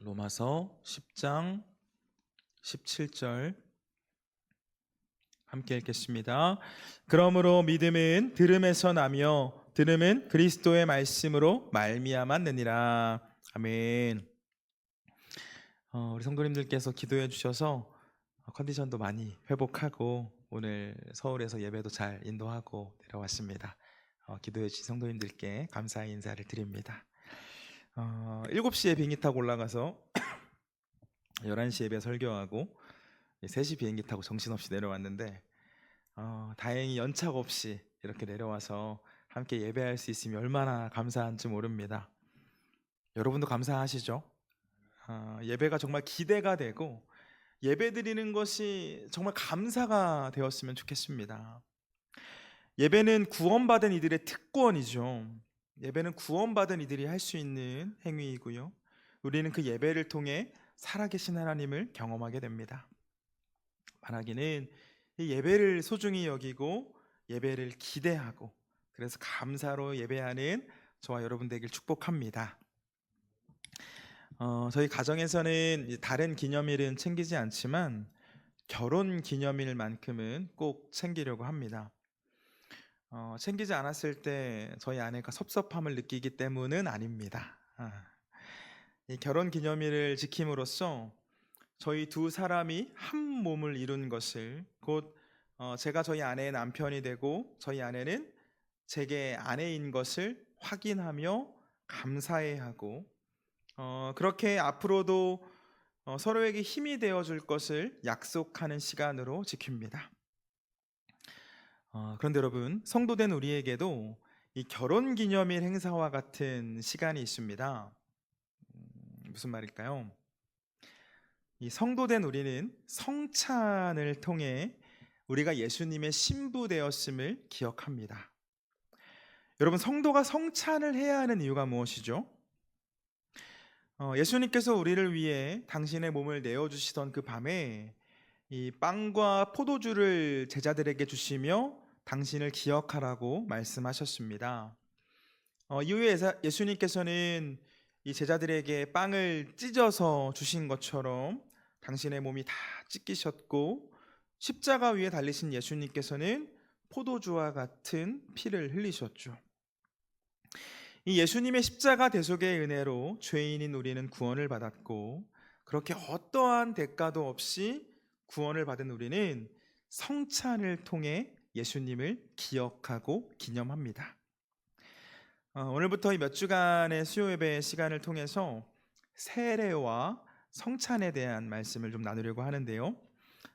로마서 10장 17절 함께 읽겠습니다. 그러므로 믿음은 들음에서 나며 들음은 그리스도의 말씀으로 말미암았느니라. 아멘. 우리 성도님들께서 기도해 주셔서 컨디션도 많이 회복하고 오늘 서울에서 예배도 잘 인도하고 내려왔습니다. 기도해 주신 성도님들께 감사의 인사를 드립니다. 7시에 비행기 타고 올라가서 11시 예배 설교하고 3시 비행기 타고 정신없이 내려왔는데 다행히 연착 없이 이렇게 내려와서 함께 예배할 수 있으면 얼마나 감사한지 모릅니다. 여러분도 감사하시죠? 예배가 정말 기대가 되고 예배 드리는 것이 정말 감사가 되었으면 좋겠습니다. 예배는 구원받은 이들의 특권이죠. 예배는 구원받은 이들이 할 수 있는 행위이고요. 우리는 그 예배를 통해 살아계신 하나님을 경험하게 됩니다. 말하기는 이 예배를 소중히 여기고 예배를 기대하고 그래서 감사로 예배하는 저와 여러분 되길 축복합니다. 저희 가정에서는 다른 기념일은 챙기지 않지만 결혼 기념일만큼은 꼭 챙기려고 합니다. 챙기지 않았을 때 저희 아내가 섭섭함을 느끼기 때문은 아닙니다. 이 결혼 기념일을 지킴으로써 저희 두 사람이 한 몸을 이룬 것을 곧 제가 저희 아내의 남편이 되고 저희 아내는 제게 아내인 것을 확인하며 감사해하고 그렇게 앞으로도 서로에게 힘이 되어줄 것을 약속하는 시간으로 지킵니다. 그런데 여러분, 성도된 우리에게도 이 결혼기념일 행사와 같은 시간이 있습니다. 무슨 말일까요? 이 성도된 우리는 성찬을 통해 우리가 예수님의 신부 되었음을 기억합니다. 여러분, 성도가 성찬을 해야 하는 이유가 무엇이죠? 예수님께서 우리를 위해 당신의 몸을 내어주시던 그 밤에 이 빵과 포도주를 제자들에게 주시며 당신을 기억하라고 말씀하셨습니다. 이후에 예수님께서는 이 제자들에게 빵을 찢어서 주신 것처럼 당신의 몸이 다 찢기셨고 십자가 위에 달리신 예수님께서는 포도주와 같은 피를 흘리셨죠. 이 예수님의 십자가 대속의 은혜로 죄인인 우리는 구원을 받았고 그렇게 어떠한 대가도 없이 구원을 받은 우리는 성찬을 통해 예수님을 기억하고 기념합니다. 오늘부터 이 몇 주간의 수요 예배 시간을 통해서 세례와 성찬에 대한 말씀을 좀 나누려고 하는데요.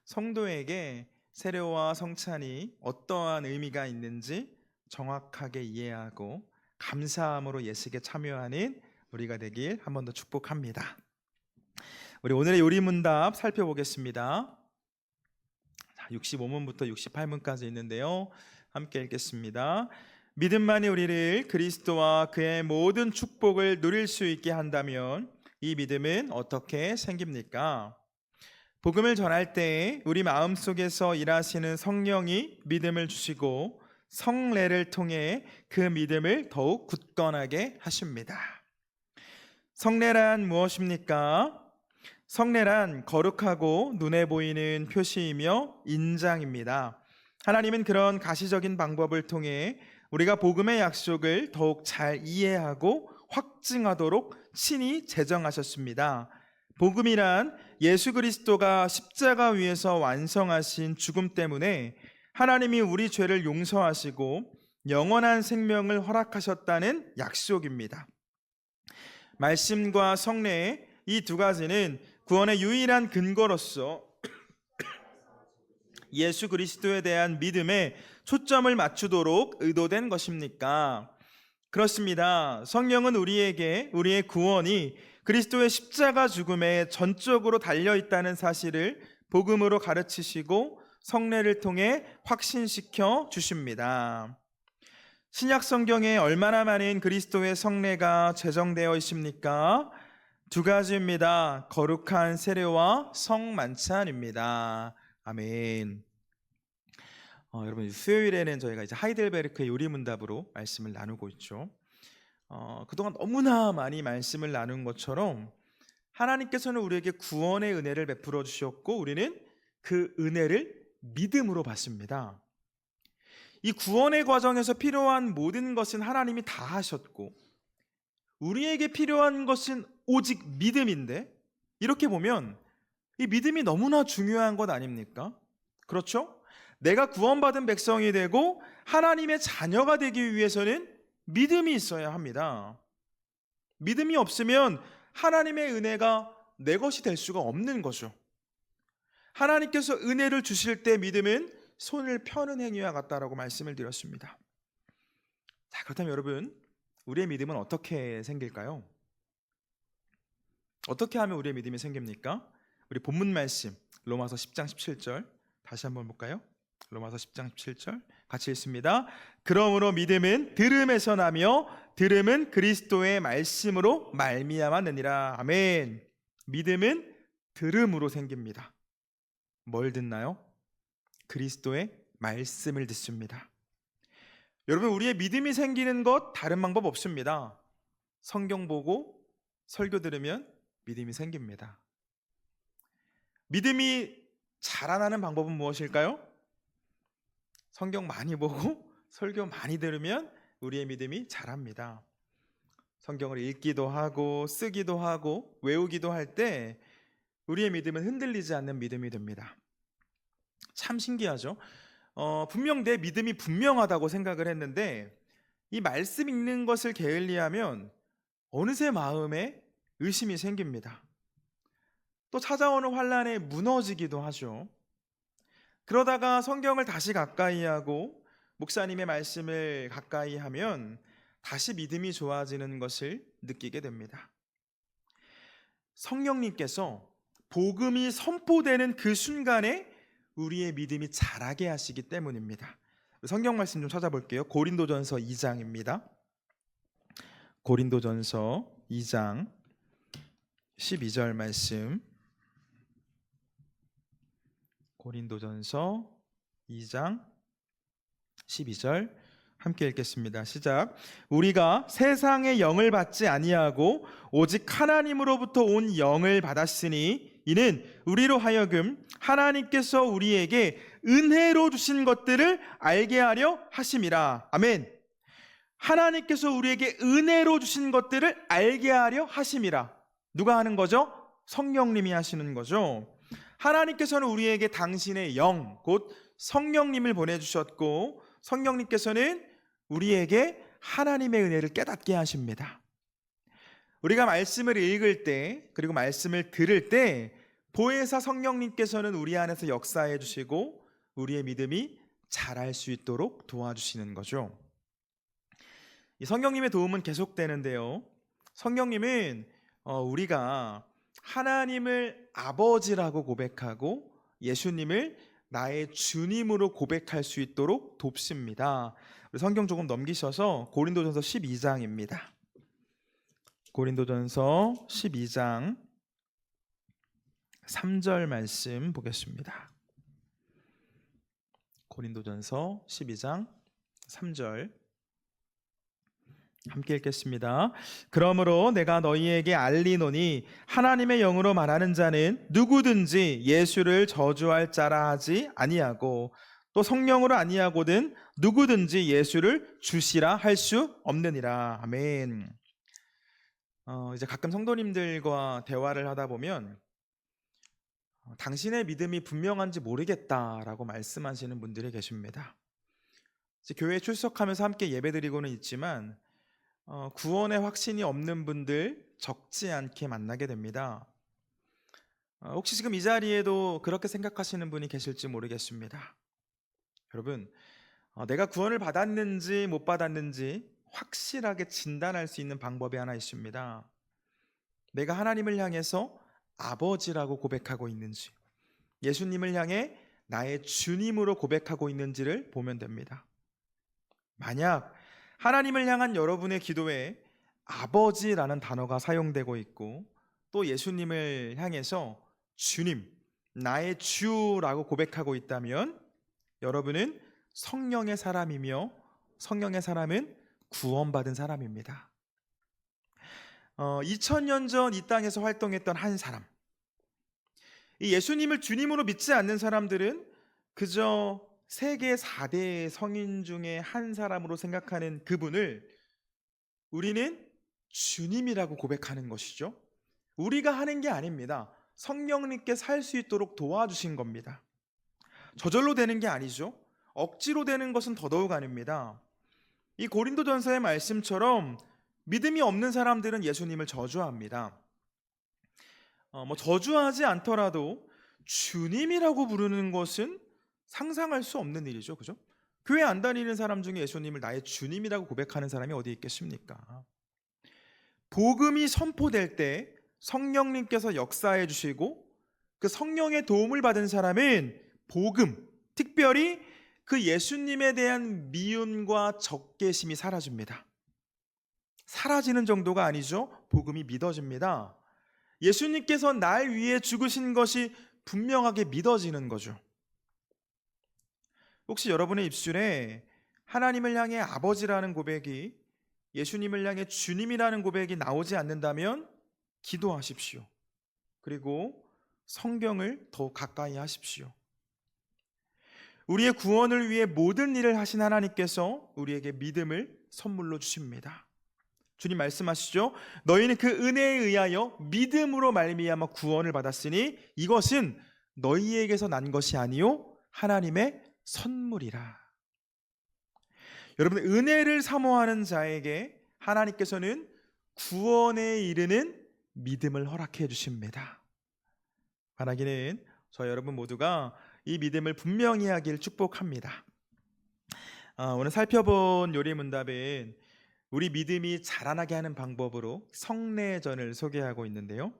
성도에게 세례와 성찬이 어떠한 의미가 있는지 정확하게 이해하고 감사함으로 예식에 참여하는 우리가 되길 한 번 더 축복합니다. 우리 오늘의 요리문답 살펴보겠습니다. 65문부터 68문까지 있는데요. 함께 읽겠습니다. 믿음만이 우리를 그리스도와 그의 모든 축복을 누릴 수 있게 한다면 이 믿음은 어떻게 생깁니까? 복음을 전할 때 우리 마음속에서 일하시는 성령이 믿음을 주시고 성례를 통해 그 믿음을 더욱 굳건하게 하십니다. 성례란 무엇입니까? 성례란 거룩하고 눈에 보이는 표시이며 인장입니다. 하나님은 그런 가시적인 방법을 통해 우리가 복음의 약속을 더욱 잘 이해하고 확증하도록 친히 제정하셨습니다. 복음이란 예수 그리스도가 십자가 위에서 완성하신 죽음 때문에 하나님이 우리 죄를 용서하시고 영원한 생명을 허락하셨다는 약속입니다. 말씀과 성례 이 두 가지는 구원의 유일한 근거로서 예수 그리스도에 대한 믿음에 초점을 맞추도록 의도된 것입니까? 그렇습니다. 성령은 우리에게 우리의 구원이 그리스도의 십자가 죽음에 전적으로 달려있다는 사실을 복음으로 가르치시고 성례를 통해 확신시켜 주십니다. 신약 성경에 얼마나 많은 그리스도의 성례가 제정되어 있습니까? 두 가지입니다. 거룩한 세례와 성만찬입니다. 아멘. 여러분, 수요일에는 저희가 이제 하이델베르크의 요리문답으로 말씀을 나누고 있죠. 그동안 너무나 많이 말씀을 나눈 것처럼 하나님께서는 우리에게 구원의 은혜를 베풀어 주셨고 우리는 그 은혜를 믿음으로 받습니다. 이 구원의 과정에서 필요한 모든 것은 하나님이 다 하셨고 우리에게 필요한 것은 오직 믿음인데, 이렇게 보면 이 믿음이 너무나 중요한 것 아닙니까? 그렇죠? 내가 구원받은 백성이 되고 하나님의 자녀가 되기 위해서는 믿음이 있어야 합니다. 믿음이 없으면 하나님의 은혜가 내 것이 될 수가 없는 거죠. 하나님께서 은혜를 주실 때 믿음은 손을 펴는 행위와 같다라고 말씀을 드렸습니다. 자, 그렇다면 여러분, 우리의 믿음은 어떻게 생길까요? 어떻게 하면 우리의 믿음이 생깁니까? 우리 본문 말씀 로마서 10장 17절 다시 한번 볼까요? 로마서 10장 17절 같이 읽습니다. 그러므로 믿음은 들음에서 나며 들음은 그리스도의 말씀으로 말미암았느니라. 아멘. 믿음은 들음으로 생깁니다. 뭘 듣나요? 그리스도의 말씀을 듣습니다. 여러분, 우리의 믿음이 생기는 것 다른 방법 없습니다. 성경 보고 설교 들으면 믿음이 생깁니다. 믿음이 자라나는 방법은 무엇일까요? 성경 많이 보고 설교 많이 들으면 우리의 믿음이 자랍니다. 성경을 읽기도 하고 쓰기도 하고 외우기도 할 때 우리의 믿음은 흔들리지 않는 믿음이 됩니다. 참 신기하죠? 분명 내 믿음이 분명하다고 생각을 했는데 이 말씀 읽는 것을 게을리하면 어느새 마음에 의심이 생깁니다. 또 찾아오는 환난에 무너지기도 하죠. 그러다가 성경을 다시 가까이 하고 목사님의 말씀을 가까이 하면 다시 믿음이 좋아지는 것을 느끼게 됩니다. 성령님께서 복음이 선포되는 그 순간에 우리의 믿음이 자라게 하시기 때문입니다. 성경 말씀 좀 찾아볼게요. 고린도전서 2장입니다. 고린도전서 2장 12절 말씀. 고린도전서 2장 12절 함께 읽겠습니다. 시작. 우리가 세상의 영을 받지 아니하고 오직 하나님으로부터 온 영을 받았으니 이는 우리로 하여금 하나님께서 우리에게 은혜로 주신 것들을 알게 하려 하심이라. 아멘. 하나님께서 우리에게 은혜로 주신 것들을 알게 하려 하심이라. 누가 하는 거죠? 성령님이 하시는 거죠. 하나님께서는 우리에게 당신의 영, 곧 성령님을 보내주셨고 성령님께서는 우리에게 하나님의 은혜를 깨닫게 하십니다. 우리가 말씀을 읽을 때 그리고 말씀을 들을 때 보혜사 성령님께서는 우리 안에서 역사해 주시고 우리의 믿음이 자랄 수 있도록 도와주시는 거죠. 이 성령님의 도움은 계속되는데요. 성령님은 우리가 하나님을 아버지라고 고백하고 예수님을 나의 주님으로 고백할 수 있도록 돕습니다. 성경 조금 넘기셔서 고린도전서 12장입니다. 고린도전서 12장 3절 말씀 보겠습니다. 고린도전서 12장 3절 함께 읽겠습니다. 그러므로 내가 너희에게 알리노니 하나님의 영으로 말하는 자는 누구든지 예수를 저주할 자라 하지 아니하고 또 성령으로 아니하거든 누구든지 예수를 주시라 할 수 없느니라. 아멘. 이제 가끔 성도님들과 대화를 하다 보면 당신의 믿음이 분명한지 모르겠다라고 말씀하시는 분들이 계십니다. 이제 교회에 출석하면서 함께 예배드리고는 있지만 구원의 확신이 없는 분들 적지 않게 만나게 됩니다. 혹시 지금 이 자리에도 그렇게 생각하시는 분이 계실지 모르겠습니다. 여러분, 내가 구원을 받았는지 못 받았는지 확실하게 진단할 수 있는 방법이 하나 있습니다. 내가 하나님을 향해서 아버지라고 고백하고 있는지, 예수님을 향해 나의 주님으로 고백하고 있는지를 보면 됩니다. 만약 하나님을 향한 여러분의 기도에 아버지라는 단어가 사용되고 있고 또 예수님을 향해서 주님, 나의 주라고 고백하고 있다면 여러분은 성령의 사람이며 성령의 사람은 구원받은 사람입니다. 2000년 전 이 땅에서 활동했던 한 사람. 이 예수님을 주님으로 믿지 않는 사람들은 그저 세계 4대 성인 중에 한 사람으로 생각하는 그분을 우리는 주님이라고 고백하는 것이죠. 우리가 하는 게 아닙니다. 성령님께 살 수 있도록 도와주신 겁니다. 저절로 되는 게 아니죠. 억지로 되는 것은 더더욱 아닙니다. 이 고린도전서의 말씀처럼 믿음이 없는 사람들은 예수님을 저주합니다. 저주하지 않더라도 주님이라고 부르는 것은 상상할 수 없는 일이죠. 그죠? 교회 안 다니는 사람 중에 예수님을 나의 주님이라고 고백하는 사람이 어디 있겠습니까? 복음이 선포될 때 성령님께서 역사해 주시고 그 성령의 도움을 받은 사람은 복음, 특별히 그 예수님에 대한 미움과 적개심이 사라집니다. 사라지는 정도가 아니죠. 복음이 믿어집니다. 예수님께서 날 위해 죽으신 것이 분명하게 믿어지는 거죠. 혹시 여러분의 입술에 하나님을 향해 아버지라는 고백이, 예수님을 향해 주님이라는 고백이 나오지 않는다면 기도하십시오. 그리고 성경을 더 가까이 하십시오. 우리의 구원을 위해 모든 일을 하신 하나님께서 우리에게 믿음을 선물로 주십니다. 주님 말씀하시죠. 너희는 그 은혜에 의하여 믿음으로 말미암아 구원을 받았으니 이것은 너희에게서 난 것이 아니요 하나님의 선물이라. 여러분, 은혜를 사모하는 자에게 하나님께서는 구원에 이르는 믿음을 허락해 주십니다. 바라기는 저 여러분 모두가 이 믿음을 분명히 하길 축복합니다. 오늘 살펴본 요리문답은 우리 믿음이 자라나게 하는 방법으로 성례전을 소개하고 있는데요.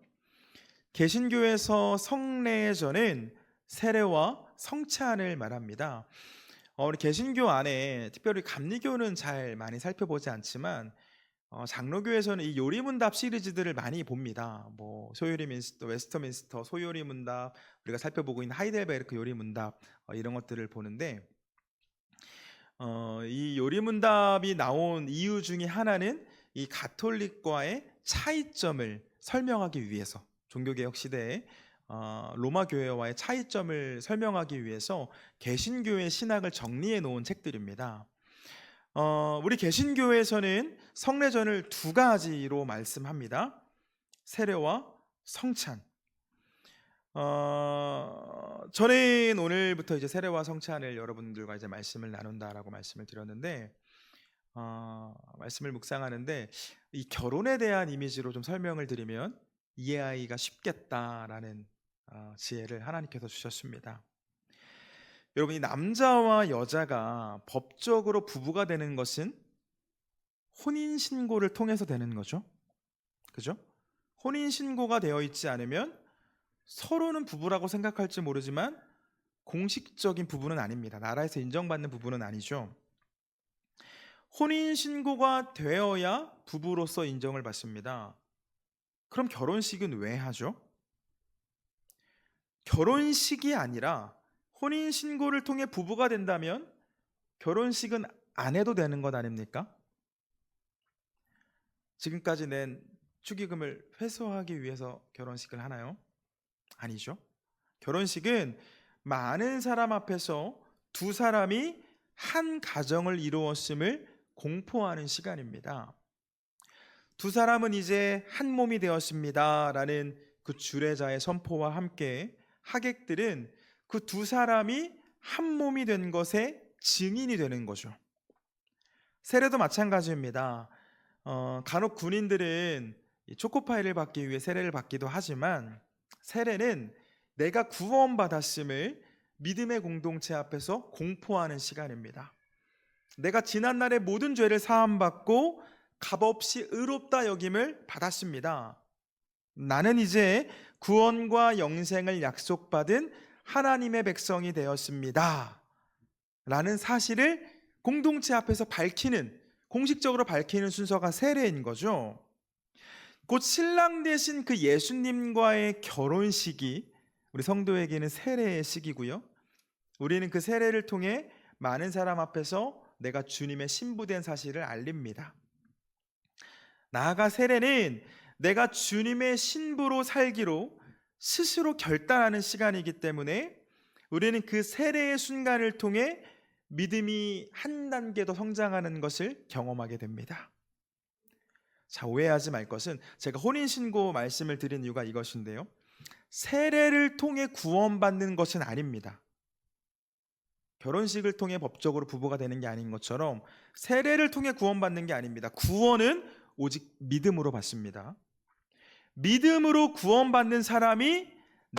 개신교에서 성례전은 세례와 성찬을 말합니다. 우리 개신교 안에 특별히 감리교는 잘 많이 살펴보지 않지만 장로교에서는 이 요리문답 시리즈들을 많이 봅니다. 소요리민스터, 웨스터민스터, 소요리문답, 우리가 살펴보고 있는 하이델베르크 요리문답 이런 것들을 보는데 이 요리문답이 나온 이유 중에 하나는 이 가톨릭과의 차이점을 설명하기 위해서, 종교개혁 시대에 로마 교회와의 차이점을 설명하기 위해서 개신교의 신학을 정리해 놓은 책들입니다. 우리 개신교에서는 성례전을 두 가지로 말씀합니다. 세례와 성찬. 저는 오늘부터 이제 세례와 성찬을 여러분들과 이제 말씀을 나눈다라고 말씀을 드렸는데, 말씀을 묵상하는데 이 결혼에 대한 이미지로 좀 설명을 드리면 이해하기가 쉽겠다라는 지혜를 하나님께서 주셨습니다. 여러분, 이 남자와 여자가 법적으로 부부가 되는 것은 혼인신고를 통해서 되는 거죠. 그죠? 혼인신고가 되어 있지 않으면 서로는 부부라고 생각할지 모르지만 공식적인 부부는 아닙니다. 나라에서 인정받는 부부는 아니죠. 혼인신고가 되어야 부부로서 인정을 받습니다. 그럼 결혼식은 왜 하죠? 결혼식이 아니라 혼인신고를 통해 부부가 된다면 결혼식은 안 해도 되는 것 아닙니까? 지금까지 낸 축의금을 회수하기 위해서 결혼식을 하나요? 아니죠. 결혼식은 많은 사람 앞에서 두 사람이 한 가정을 이루었음을 공포하는 시간입니다. 두 사람은 이제 한 몸이 되었습니다 라는 그 주례자의 선포와 함께 하객들은 그 두 사람이 한 몸이 된 것에 증인이 되는 거죠. 세례도 마찬가지입니다. 간혹 군인들은 초코파이를 받기 위해 세례를 받기도 하지만 세례는 내가 구원받았음을 믿음의 공동체 앞에서 공포하는 시간입니다. 내가 지난날의 모든 죄를 사함받고 값없이 의롭다 여김을 받았습니다. 나는 이제 구원과 영생을 약속받은 하나님의 백성이 되었습니다 라는 사실을 공동체 앞에서 밝히는, 공식적으로 밝히는 순서가 세례인 거죠. 곧 신랑 되신 그 예수님과의 결혼식이 우리 성도에게는 세례의 시기고요. 우리는 그 세례를 통해 많은 사람 앞에서 내가 주님의 신부된 사실을 알립니다. 나아가 세례는 내가 주님의 신부로 살기로 스스로 결단하는 시간이기 때문에 우리는 그 세례의 순간을 통해 믿음이 한 단계 더 성장하는 것을 경험하게 됩니다. 자, 오해하지 말 것은 제가 혼인신고 말씀을 드린 이유가 이것인데요, 세례를 통해 구원받는 것은 아닙니다. 결혼식을 통해 법적으로 부부가 되는 게 아닌 것처럼 세례를 통해 구원받는 게 아닙니다. 구원은 오직 믿음으로 받습니다. 믿음으로 구원받는 사람이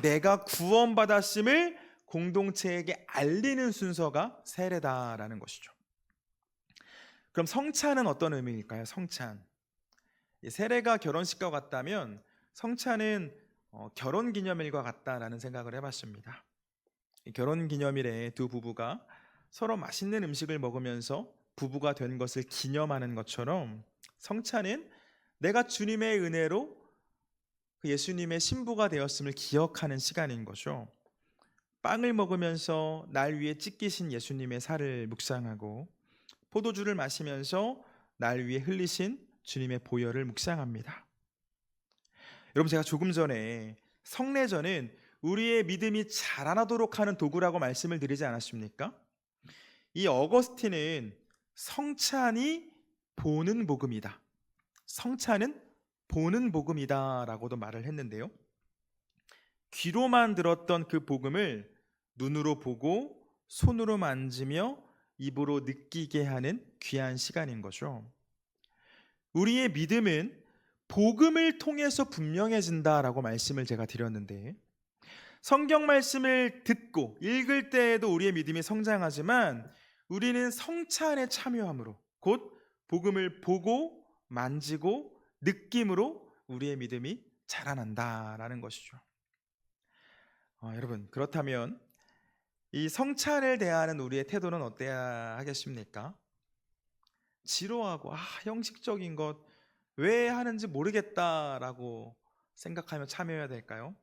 내가 구원받았음을 공동체에게 알리는 순서가 세례다라는 것이죠. 그럼 성찬은 어떤 의미일까요? 성찬. 세례가 결혼식과 같다면 성찬은 결혼기념일과 같다라는 생각을 해봤습니다. 결혼기념일에 두 부부가 서로 맛있는 음식을 먹으면서 부부가 된 것을 기념하는 것처럼 성찬은 내가 주님의 은혜로 예수님의 신부가 되었음을 기억하는 시간인 거죠. 빵을 먹으면서 날 위해 찢기신 예수님의 살을 묵상하고 포도주를 마시면서 날 위해 흘리신 주님의 보혈을 묵상합니다. 여러분, 제가 조금 전에 성례전은 우리의 믿음이 자라나도록 하는 도구라고 말씀을 드리지 않았습니까? 이 어거스틴은 성찬이 보는 복음이다, 성찬은 보는 복음이다 라고도 말을 했는데요, 귀로만 들었던 그 복음을 눈으로 보고 손으로 만지며 입으로 느끼게 하는 귀한 시간인 거죠. 우리의 믿음은 복음을 통해서 분명해진다라고 말씀을 제가 드렸는데, 성경 말씀을 듣고 읽을 때에도 우리의 믿음이 성장하지만 우리는 성찬에 참여함으로, 곧 복음을 보고 만지고 느낌으로 우리의 믿음이 자라난다라는 것이죠. 여러분, 그렇다면 이 성찬을 대하는 우리의 태도는 어때야 하겠습니까? 지루하고 형식적인 것 왜 하는지 모르겠다라고 생각하며 참여해야 될까요?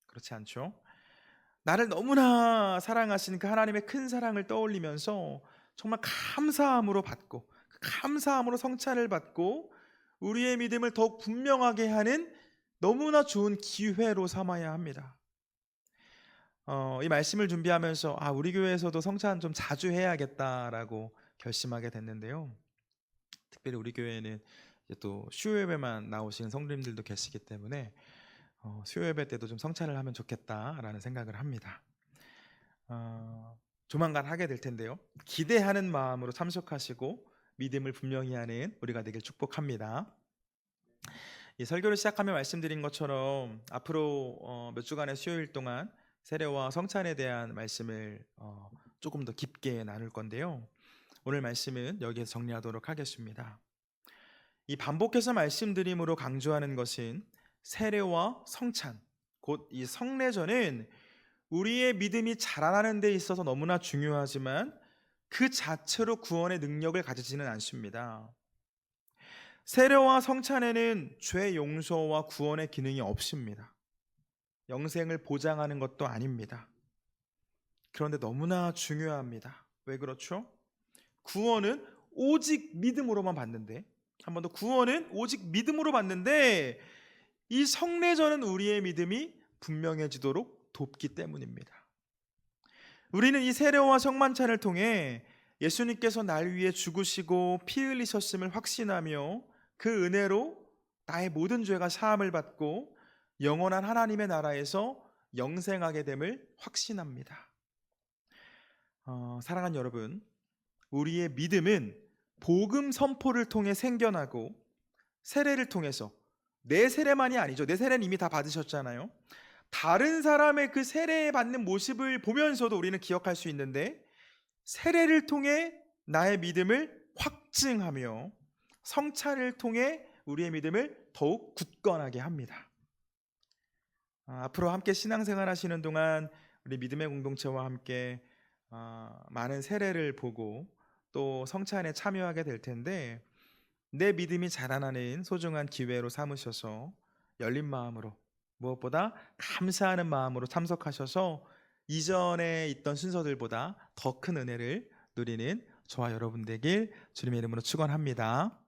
그렇지 않죠? 나를 너무나 사랑하신 그 하나님의 큰 사랑을 떠올리면서 정말 감사함으로 받고, 그 감사함으로 성찬을 받고 우리의 믿음을 더욱 분명하게 하는 너무나 좋은 기회로 삼아야 합니다. 이 말씀을 준비하면서 우리 교회에서도 성찬 좀 자주 해야겠다라고 결심하게 됐는데요, 특별히 우리 교회는 이제 또 수요예배만 나오시는 성도님들도 계시기 때문에 수요예배 때도 좀 성찬을 하면 좋겠다라는 생각을 합니다. 조만간 하게 될 텐데요, 기대하는 마음으로 참석하시고 믿음을 분명히 하는 우리가 되길 축복합니다. 이 설교를 시작하며 말씀드린 것처럼 앞으로 몇 주간의 수요일 동안 세례와 성찬에 대한 말씀을 조금 더 깊게 나눌 건데요, 오늘 말씀은 여기에서 정리하도록 하겠습니다. 이 반복해서 말씀드림으로 강조하는 것은 세례와 성찬, 곧 이 성례전은 우리의 믿음이 자라나는 데 있어서 너무나 중요하지만 그 자체로 구원의 능력을 가지지는 않습니다. 세례와 성찬에는 죄 용서와 구원의 기능이 없습니다. 영생을 보장하는 것도 아닙니다. 그런데 너무나 중요합니다. 왜 그렇죠? 구원은 오직 믿음으로만 받는데, 한 번 더, 구원은 오직 믿음으로 받는데 이 성례전은 우리의 믿음이 분명해지도록 돕기 때문입니다. 우리는 이 세례와 성만찬을 통해 예수님께서 날 위해 죽으시고 피 흘리셨음을 확신하며 그 은혜로 나의 모든 죄가 사함을 받고 영원한 하나님의 나라에서 영생하게 됨을 확신합니다. 사랑하는 여러분, 우리의 믿음은 복음 선포를 통해 생겨나고 세례를 통해서, 내 세례만이 아니죠, 내 세례는 이미 다 받으셨잖아요, 다른 사람의 그 세례 받는 모습을 보면서도 우리는 기억할 수 있는데, 세례를 통해 나의 믿음을 확증하며 성찬을 통해 우리의 믿음을 더욱 굳건하게 합니다. 앞으로 함께 신앙생활 하시는 동안 우리 믿음의 공동체와 함께 많은 세례를 보고 또 성찬에 참여하게 될 텐데, 내 믿음이 자라나는 소중한 기회로 삼으셔서 열린 마음으로, 무엇보다 감사하는 마음으로 참석하셔서 이전에 있던 순서들보다 더 큰 은혜를 누리는 저와 여러분 되길 주님의 이름으로 축원합니다.